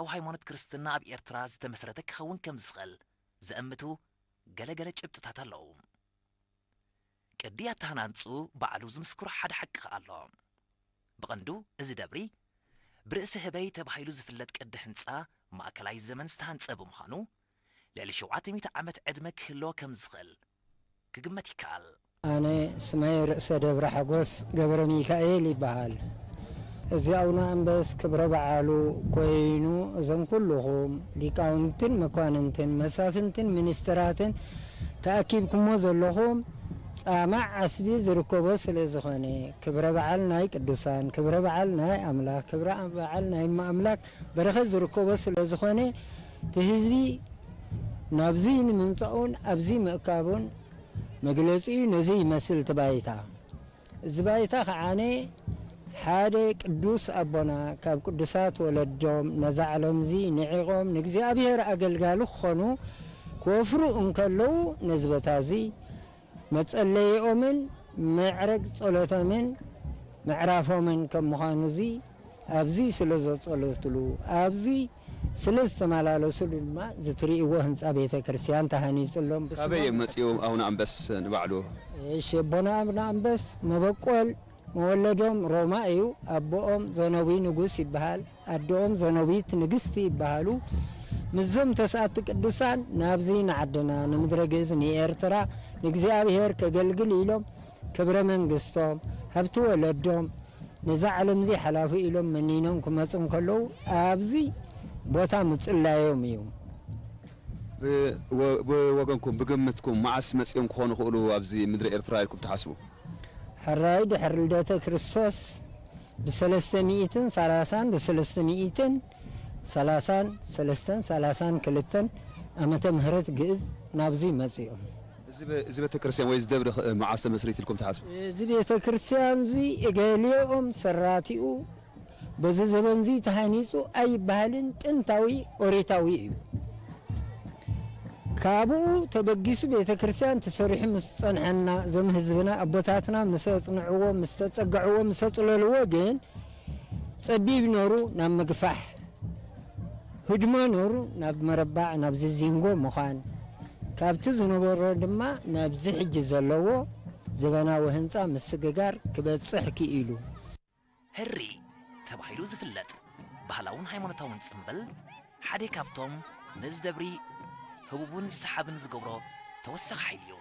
ጥንታዊ ሃይማኖት ክርስትና ኣብ ኤርትራ ዝተመስረተ ክኸውን ከም ዝኽእል ዝእምቱ ገለገለ ጭብጥታት ኣለዉ ቅዲ ኣተሃናንፁ ባዕሉ ዝምስክሮ ሓደ ሓቂ ኣሎ ብቐንዱ እዚ ደብሪ ብርእሲ ህበይ ተባሂሉ ዝፍለጥ ቅዲ ህንፃ ማእከላይ ዘመን ዝተሃንፀ ብምዃኑ ልዕሊ 700 ዓመት ዕድመ ክህልዎ ከም ዝኽእል ክግመት ይከኣል ኣነ ስማይ ርእሰ ደብረ ሓጎስ ገብረ ሚካኤል ይበሃል እዚ ኣቡነ ኣንበስ ክብረ በዓሉ ኮይኑ እዞም ኩልኹም ሊቃውንትን መኳንንትን መሳፍንትን ሚኒስትራትን ተኣኪብኩሞ ዘለኹም ጻማዕ ዓስቢ ዝርከቦ ስለ ዝኾነ ክብረ በዓል ናይ ቅዱሳን ክብረ በዓል ናይ ኣምላኽ ክብረ በዓል ናይ ኣምላኽ በረኸት ዝርከቦ ስለ ዝኾነ ህዝቢ ናብዚ ንምምፃኡን ኣብዚ ምእካቡን መግለፂ ነዚ ይመስል ትባይታ እዚ ባይታ ከዓነ ሓደ ቅዱስ ኣቦና ካብ ቅዱሳት ወለዶም ነዛ ዓለምዚ ንዒቖም ንእግዚኣብሔር ኣገልጋሊ ክኾኑ ክወፍሩ እንከለዉ ነዚ ቦታ እዚ መጸለይኦምን ምዕረግ ጸሎቶምን ምዕራፎምን ከም ምዃኑ እዚ ኣብዚ ስለ ዘጸለትሉ ኣብዚ ስለ ዝተመላለሱሉ ድማ ዝትርእይዎ ህንፃ ቤተ ክርስቲያን ተሃኒጹሎም ካበይ መጺኦም ኣቡነ ኣንበስ ንባዕሉ እሺ ኣቦና ኣቡነ ኣንበስ መበቆል መወለዶም ሮማ እዩ ኣቦኦም ዘነዊ ንጉስ ይበሃል ኣዶኦም ዘነዊት ንግስቲ ይበሃሉ ምዞም ተስኣቱ ቅዱሳን ናብዚ ንዓድና ንምድረ ግእዝ ንኤርትራ ንእግዚኣብሔር ከገልግል ኢሎም ክብረ መንግስቶም ሃብቲ ወለዶም ነዛ ዓለምዚ ሓላፊ ኢሎም መኒኖም ክመፁም ከለዉ ኣብዚ ቦታ ምጽላዮም እዩ ብወገንኩም ብግምትኩም መዓስ መጺኦም ክኾኑ ይኽእሉ ኣብዚ ምድሪ ኤርትራ ኢልኩም ትሓስቡ حراي دحر لداتا كريستوس ب330 ب330 كلتن أما تمهرت جئز نابزي مزيهم زي بيت كريستيان ويز دبر معاص تمسريت لكم تحاسب زي بيت كريستيان زي إجاليهم سراتيو بز زبن زي تهانيسو أي بهالن تنتاوي أوريتاوي كابو تبقيس بيت كريستيان تسرح مستنحنا زم حزبنا أبوتاتنا مستصنعوا مستتصقعوا مستطللوا جين صبيب نورو نام مقفح هجما نورو ناب مربع ناب زينغو مخان كابت زنبور دما ناب زحج زلوا زبنا وهنصا مسققار كبصح كيلو هري تبايلو زفلت بهلاون هايمونتاون صمبل حدي كابتوم نزدبري هبوبون سحابن زقبرو توسخ حيو